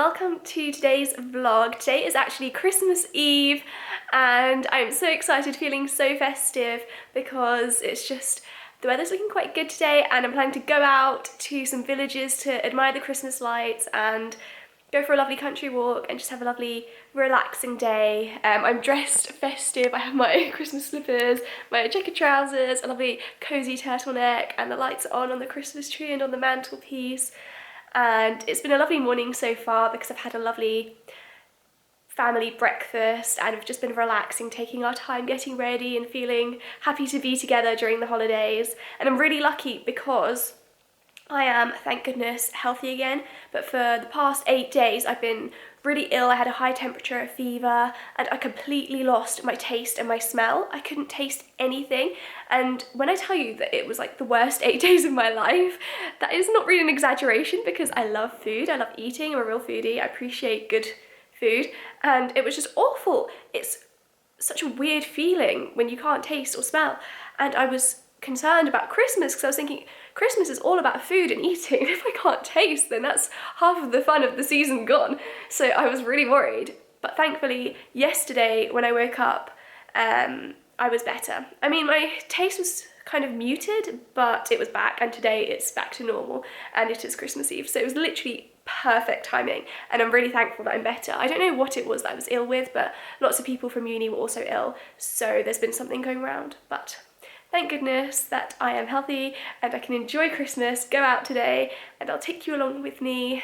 welcome to today's vlog. Today is actually Christmas Eve and I'm so excited, feeling so festive because it's just, the weather's looking quite good today and I'm planning to go out to some villages to admire the Christmas lights and go for a lovely country walk and just have a lovely relaxing day. I'm dressed festive. I have my Christmas slippers, my checkered trousers, a lovely cozy turtleneck, and the lights are on the Christmas tree and on the mantelpiece. And it's been a lovely morning so far because I've had a lovely family breakfast and we've just been relaxing, taking our time, getting ready and feeling happy to be together during the holidays. And I'm really lucky because I am, thank goodness, healthy again, but for the past 8 days I've been really ill. I had a high temperature, a fever, and I completely lost my taste and my smell. I couldn't taste anything, and when I tell you that it was like the worst 8 days of my life, that is not really an exaggeration because I love food, I love eating, I'm a real foodie, I appreciate good food, and it was just awful. It's such a weird feeling when you can't taste or smell, and I was concerned about Christmas because I was thinking Christmas is all about food and eating. If I can't taste, then that's half of the fun of the season gone. So I was really worried, but thankfully yesterday when I woke up I was better. I mean, my taste was kind of muted, but it was back, and today it's back to normal and it is Christmas Eve, so it was literally perfect timing and I'm really thankful that I'm better. I don't know what it was that I was ill with, but lots of people from uni were also ill, so there's been something going around, but thank goodness that I am healthy and I can enjoy Christmas, go out today, and I'll take you along with me.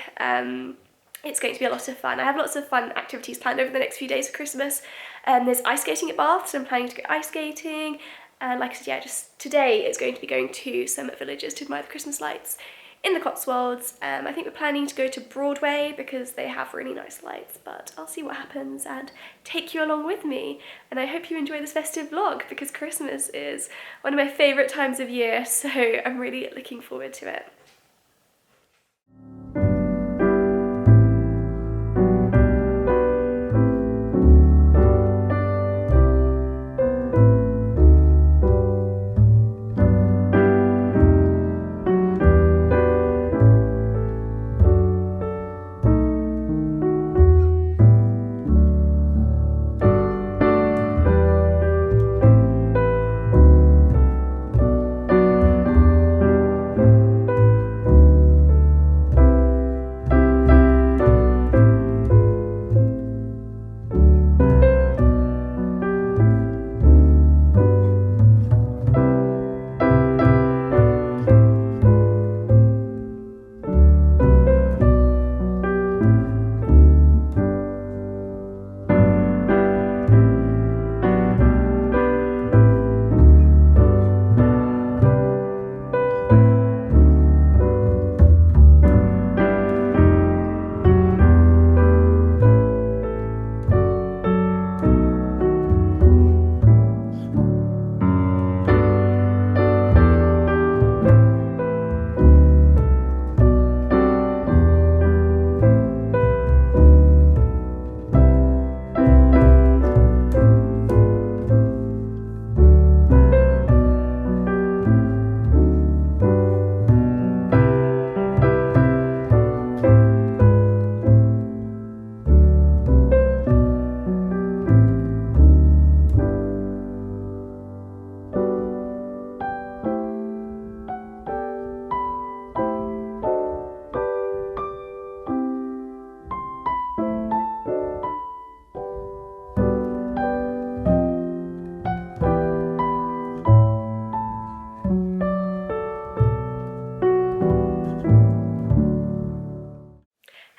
It's going to be a lot of fun. I have lots of fun activities planned over the next few days of Christmas. There's ice skating at Bath, so I'm planning to go ice skating. And like I said, yeah, just today it's going to be going to some villages to admire the Christmas lights in the Cotswolds. I think we're planning to go to Broadway because they have really nice lights, but I'll see what happens and take you along with me. And I hope you enjoy this festive vlog because Christmas is one of my favourite times of year, so I'm really looking forward to it.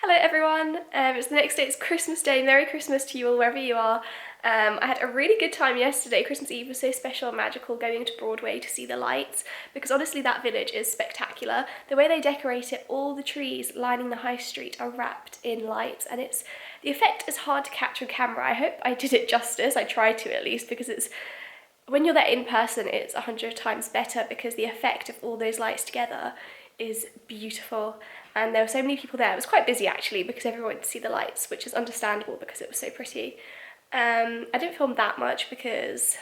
Hello everyone, it's the next day, it's Christmas Day. Merry Christmas to you all wherever you are. I had a really good time yesterday. Christmas Eve was so special and magical, going to Broadway to see the lights, because honestly that village is spectacular. The way they decorate it, all the trees lining the high street are wrapped in lights, and the effect is hard to capture on camera. I hope I did it justice, I tried to at least, because when you're there in person it's 100 times better because the effect of all those lights together is beautiful. And there were so many people there. It was quite busy actually because everyone went to see the lights, which is understandable because it was so pretty. I didn't film that much because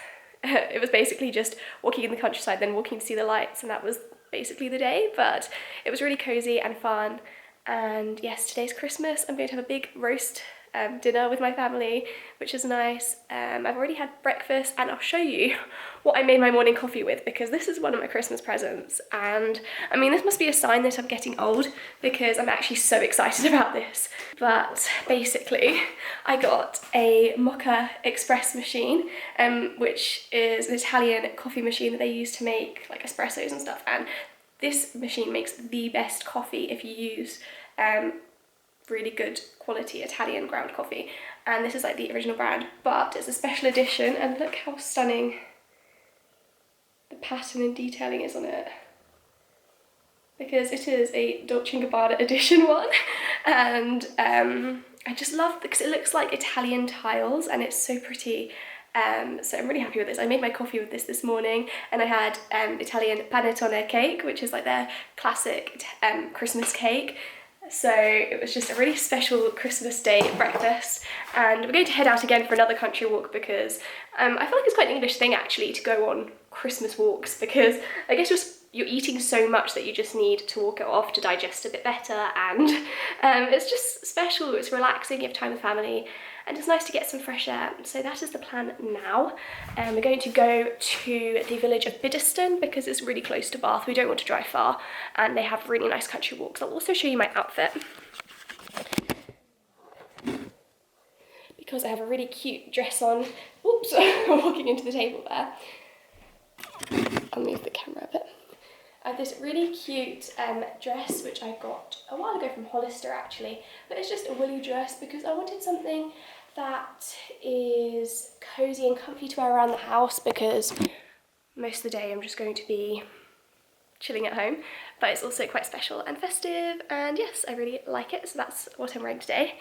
it was basically just walking in the countryside, then walking to see the lights, and that was basically the day, but it was really cozy and fun. And yes, today's Christmas. I'm going to have a big roast dinner with my family, which is nice. I've already had breakfast, and I'll show you what I made my morning coffee with, because this is one of my Christmas presents. And I mean, this must be a sign that I'm getting old, because I'm actually so excited about this. But basically, I got a mocha express machine, which is an Italian coffee machine that they use to make like espressos and stuff. And this machine makes the best coffee if you use really good quality Italian ground coffee. And this is like the original brand, but it's a special edition, and look how stunning the pattern and detailing is on it. Because it is a Dolce & Gabbana edition one. And I just love, because it looks like Italian tiles and it's so pretty. So I'm really happy with this. I made my coffee with this morning, and I had Italian panettone cake, which is like their classic Christmas cake. So it was just a really special Christmas Day breakfast, and we're going to head out again for another country walk, because I feel like it's quite an English thing actually to go on Christmas walks, because I guess you're eating so much that you just need to walk it off to digest a bit better, and it's just special, it's relaxing, you have time with family, and it's nice to get some fresh air. So that is the plan now. We're going to go to the village of Biddiston, because it's really close to Bath. We don't want to drive far, and they have really nice country walks. I'll also show you my outfit, because I have a really cute dress on. Oops, walking into the table there. I'll move the camera a bit. I have this really cute dress, which I got a while ago from Hollister actually, but it's just a woolly dress because I wanted something that is cozy and comfy to wear around the house, because most of the day I'm just going to be chilling at home, but it's also quite special and festive, and yes, I really like it, so that's what I'm wearing today.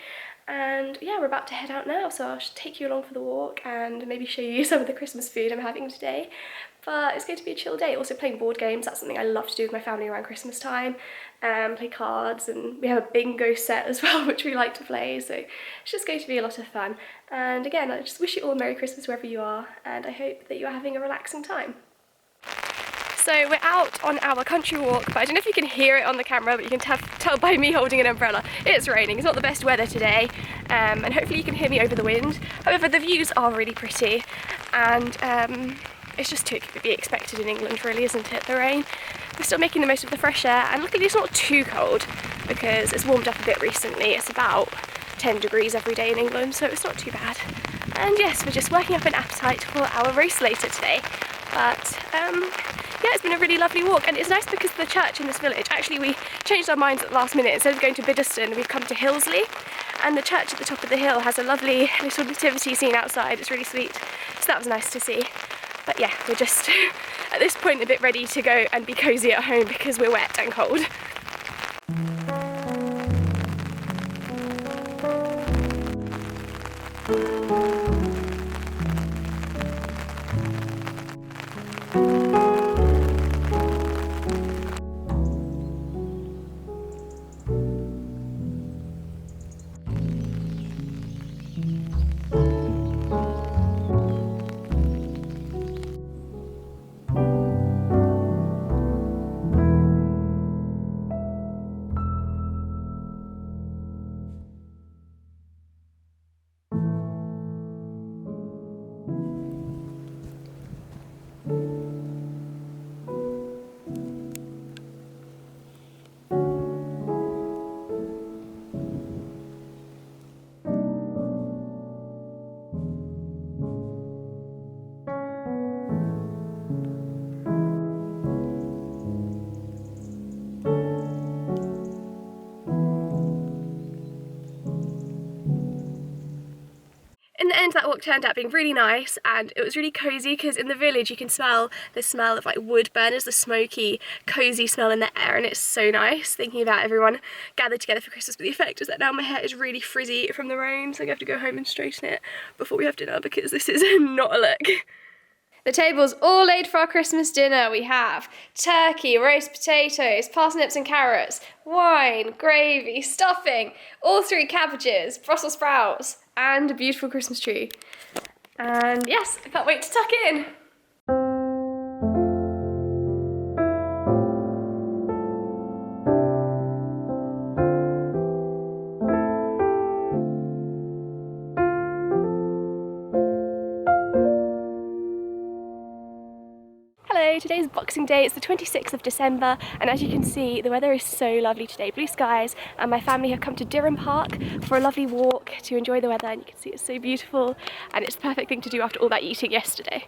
And yeah, we're about to head out now, so I'll take you along for the walk and maybe show you some of the Christmas food I'm having today. But it's going to be a chill day. Also playing board games, that's something I love to do with my family around Christmas time. Play cards, and we have a bingo set as well, which we like to play, so it's just going to be a lot of fun. And again, I just wish you all a Merry Christmas wherever you are, and I hope that you are having a relaxing time. So we're out on our country walk, but I don't know if you can hear it on the camera, but you can tell by me holding an umbrella. It's raining, it's not the best weather today, and hopefully you can hear me over the wind. However, the views are really pretty, and it's just to be expected in England really, isn't it, the rain? We're still making the most of the fresh air, and luckily it's not too cold, because it's warmed up a bit recently. It's about 10 degrees every day in England, so it's not too bad. And yes, we're just working up an appetite for our race later today. But yeah, it's been a really lovely walk, and it's nice because the church in this village, actually we changed our minds at the last minute. Instead of going to Biddiston, we've come to Hillesley, and the church at the top of the hill has a lovely little nativity scene outside. It's really sweet, so that was nice to see. But yeah, we're just at this point a bit ready to go and be cozy at home because we're wet and cold. In the end, that walk turned out being really nice, and it was really cozy because in the village you can smell the smell of like wood burners, the smoky, cozy smell in the air, and it's so nice thinking about everyone gathered together for Christmas. But the effect is that now my hair is really frizzy from the rain, so I have to go home and straighten it before we have dinner because this is not a look. The table's all laid for our Christmas dinner. We have turkey, roast potatoes, parsnips and carrots, wine, gravy, stuffing, all 3 cabbages, Brussels sprouts, and a beautiful Christmas tree. And yes, I can't wait to tuck it in. today is Boxing Day, it's the 26th of December, and as you can see, the weather is so lovely today, blue skies, and my family have come to Dyrham Park for a lovely walk to enjoy the weather, and you can see it's so beautiful, and it's the perfect thing to do after all that eating yesterday.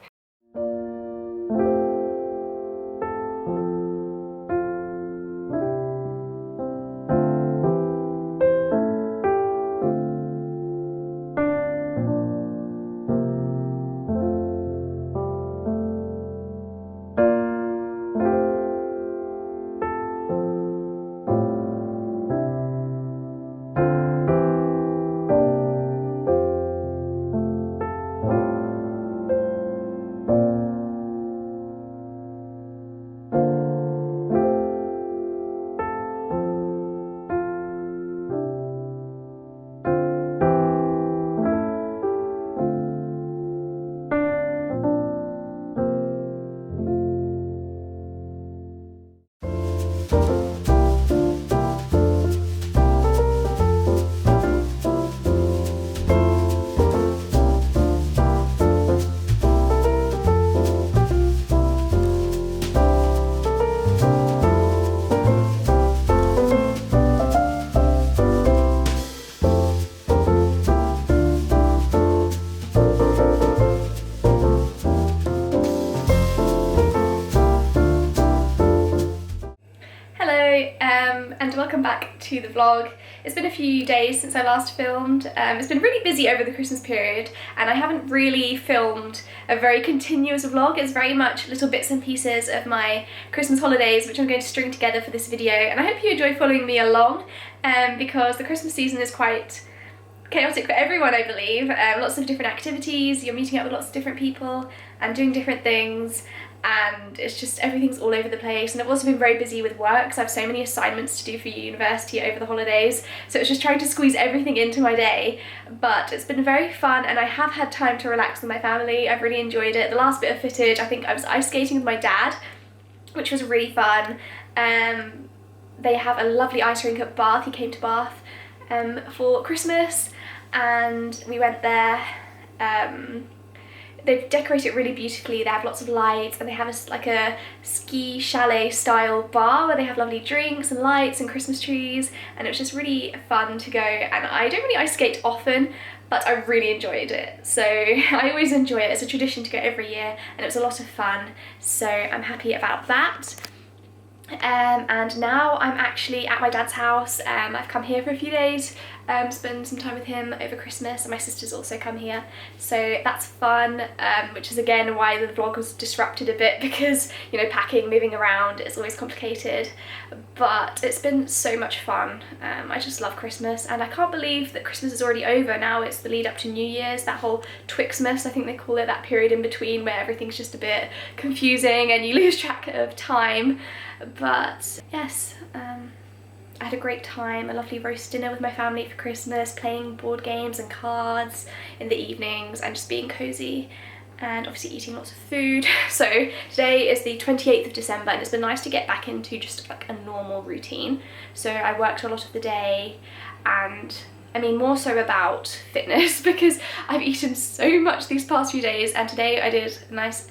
And welcome back to the vlog. It's been a few days since I last filmed. It's been really busy over the Christmas period and I haven't really filmed a very continuous vlog. It's very much little bits and pieces of my Christmas holidays which I'm going to string together for this video, and I hope you enjoy following me along because the Christmas season is quite chaotic for everyone, I believe. Lots of different activities, you're meeting up with lots of different people and doing different things, and it's just everything's all over the place. And I've also been very busy with work because I have so many assignments to do for university over the holidays, so it's just trying to squeeze everything into my day. But it's been very fun and I have had time to relax with my family. I've really enjoyed it. The last bit of footage, I think I was ice skating with my dad, which was really fun. They have a lovely ice rink at Bath. He came to Bath for Christmas and we went there. They've decorated it really beautifully. They have lots of lights and they have like a ski chalet style bar where they have lovely drinks and lights and Christmas trees, and it was just really fun to go. And I don't really ice skate often, but I really enjoyed it. So I always enjoy it. It's a tradition to go every year and it was a lot of fun, so I'm happy about that. And now I'm actually at my dad's house. I've come here for a few days, spend some time with him over Christmas, and my sister's also come here, so that's fun, which is again why the vlog was disrupted a bit because, you know, packing, moving around is always complicated, but it's been so much fun. I just love Christmas and I can't believe that Christmas is already over. Now it's the lead up to New Year's, that whole Twixmas I think they call it, that period in between where everything's just a bit confusing and you lose track of time. But yes, I had a great time, a lovely roast dinner with my family for Christmas, playing board games and cards in the evenings and just being cozy and obviously eating lots of food. So today is the 28th of December and it's been nice to get back into just like a normal routine. So I worked a lot of the day, and I mean more so about fitness because I've eaten so much these past few days, and today I did a nice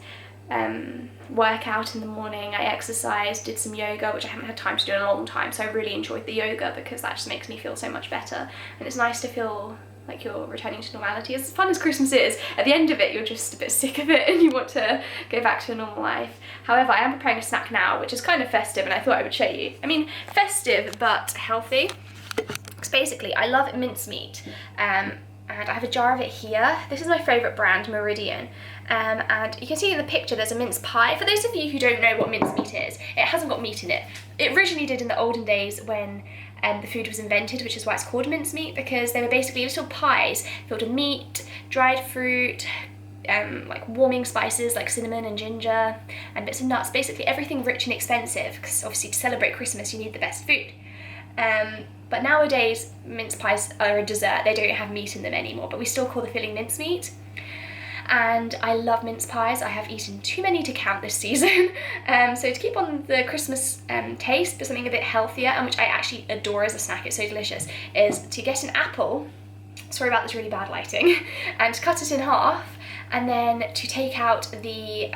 workout in the morning. I exercised, did some yoga, which I haven't had time to do in a long time, so I really enjoyed the yoga because that just makes me feel so much better, and it's nice to feel like you're returning to normality. As fun as Christmas is, at the end of it you're just a bit sick of it and you want to go back to a normal life. However, I am preparing a snack now which is kind of festive and I thought I would show you. I mean, festive but healthy. Because basically I love mincemeat, and I have a jar of it here. This is my favourite brand, Meridian. And you can see in the picture there's a mince pie. For those of you who don't know what mincemeat is, it hasn't got meat in it. It originally did in the olden days when the food was invented, which is why it's called mincemeat, because they were basically little pies filled with meat, dried fruit, like warming spices like cinnamon and ginger, and bits of nuts, basically everything rich and expensive, because obviously to celebrate Christmas you need the best food. But nowadays mince pies are a dessert, they don't have meat in them anymore, but we still call the filling mincemeat. And I love mince pies. I have eaten too many to count this season. So to keep on the Christmas taste, but something a bit healthier, and which I actually adore as a snack, it's so delicious, is to get an apple, sorry about this really bad lighting, and cut it in half, and then to take out the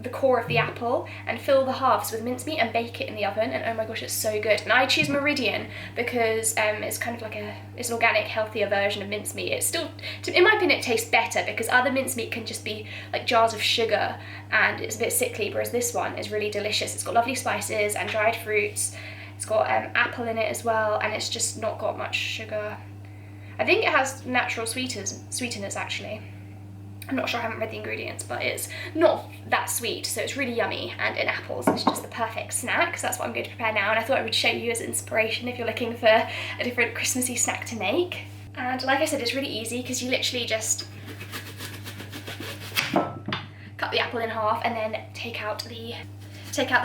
the core of the apple and fill the halves with mincemeat and bake it in the oven, and oh my gosh, it's so good. And I choose Meridian because it's kind of like it's an organic, healthier version of mincemeat. It's still, in my opinion, it tastes better because other mincemeat can just be like jars of sugar and it's a bit sickly, whereas this one is really delicious. It's got lovely spices and dried fruits. It's got apple in it as well, and it's just not got much sugar. I think it has natural sweeteners actually. I'm not sure, I haven't read the ingredients, but it's not that sweet, so it's really yummy, and in apples it's just the perfect snack, so that's what I'm going to prepare now, and I thought I would show you as inspiration if you're looking for a different Christmassy snack to make. And like I said, it's really easy because you literally just cut the apple in half and then take out the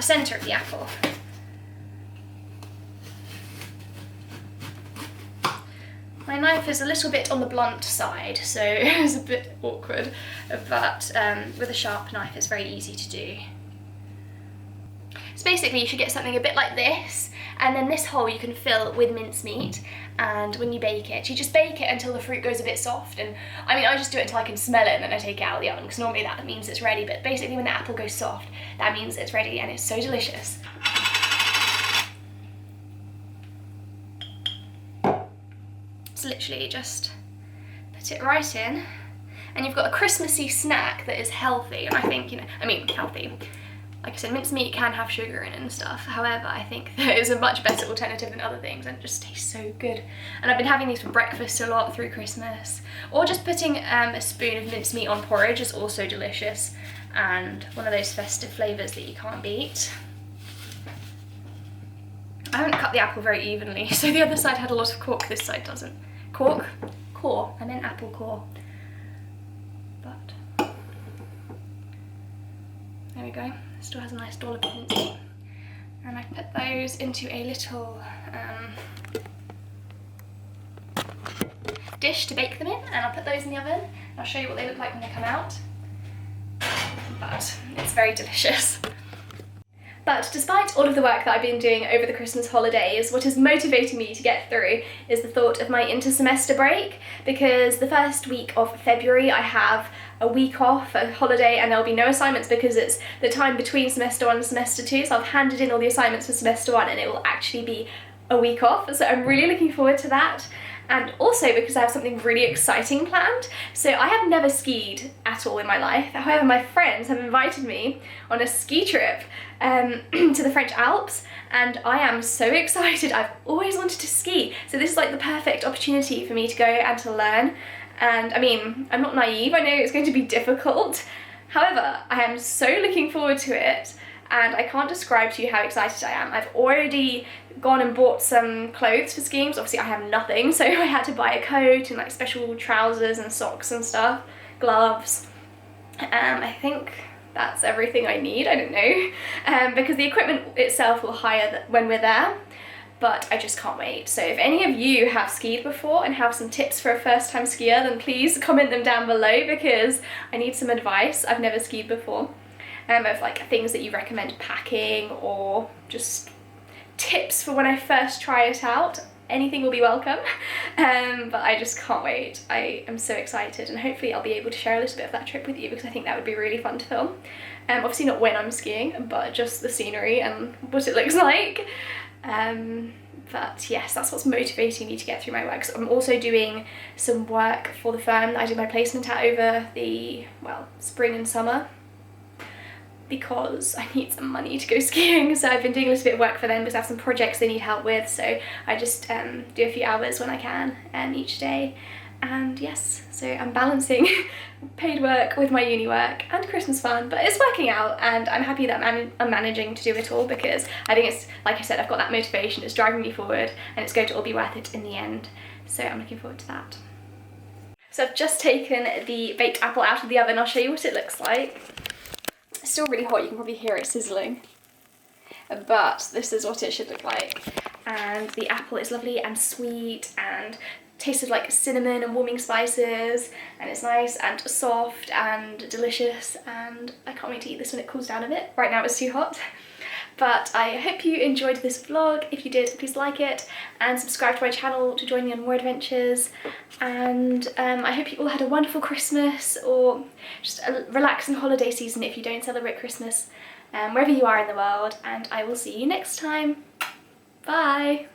centre of the apple. My knife is a little bit on the blunt side, so it's a bit awkward, but with a sharp knife it's very easy to do. So basically you should get something a bit like this, and then this hole you can fill with mincemeat, and when you bake it, you just bake it until the fruit goes a bit soft, and I mean I just do it until I can smell it and then I take it out of the oven, because normally that means it's ready, but basically when the apple goes soft, that means it's ready, and it's so delicious. So literally just put it right in, and you've got a Christmassy snack that is healthy, and I think, healthy. Like I said, mincemeat can have sugar in it and stuff, however, I think that is a much better alternative than other things, and it just tastes so good. And I've been having these for breakfast a lot through Christmas, or just putting a spoon of mincemeat on porridge is also delicious, and one of those festive flavours that you can't beat. I haven't cut the apple very evenly, so the other side had a lot of cork, this side doesn't. Cork? Core. I meant apple core. But there we go. Still has a nice dollop of mincemeat. And I put those into a little dish to bake them in, and I'll put those in the oven. And I'll show you what they look like when they come out. But it's very delicious. But despite all of the work that I've been doing over the Christmas holidays, what is motivating me to get through is the thought of my inter-semester break, because the first week of February I have a week off, a holiday, and there'll be no assignments because it's the time between semester 1 and semester 2, so I've handed in all the assignments for semester 1 and it will actually be a week off, so I'm really looking forward to that. And also because I have something really exciting planned. So I have never skied at all in my life. However, my friends have invited me on a ski trip to the French Alps, and I am so excited. I've always wanted to ski. So this is like the perfect opportunity for me to go and to learn. And I mean, I'm not naive, I know it's going to be difficult. However, I am so looking forward to it, and I can't describe to you how excited I am. I've already gone and bought some clothes for skiing, so obviously I have nothing, so I had to buy a coat and like special trousers and socks and stuff, gloves. I think that's everything I need, I don't know, because the equipment itself will hire when we're there, but I just can't wait. So if any of you have skied before and have some tips for a first time skier, then please comment them down below because I need some advice. I've never skied before. Of like things that you recommend packing, or just tips for when I first try it out. Anything will be welcome. But I just can't wait. I am so excited, and hopefully I'll be able to share a little bit of that trip with you because I think that would be really fun to film. Obviously not when I'm skiing, but just the scenery and what it looks like. But yes, that's what's motivating me to get through my work. So I'm also doing some work for the firm that I did my placement at over the, well, spring and summer, because I need some money to go skiing. So I've been doing a little bit of work for them because I have some projects they need help with, so I just do a few hours when I can each day. And yes, so I'm balancing paid work with my uni work and Christmas fun, but it's working out, and I'm happy that I'm managing to do it all, because I think it's, like I said, I've got that motivation, it's driving me forward, and it's going to all be worth it in the end. So I'm looking forward to that. So I've just taken the baked apple out of the oven. I'll show you what it looks like. It's still really hot, you can probably hear it sizzling, but this is what it should look like. And the apple is lovely and sweet and tasted like cinnamon and warming spices, and it's nice and soft and delicious, and I can't wait to eat this when it cools down a bit. Right now it's too hot, But I hope you enjoyed this vlog. If you did, please like it and subscribe to my channel to join me on more adventures. And I hope you all had a wonderful Christmas, or just a relaxing holiday season if you don't celebrate Christmas, wherever you are in the world. And I will see you next time. Bye!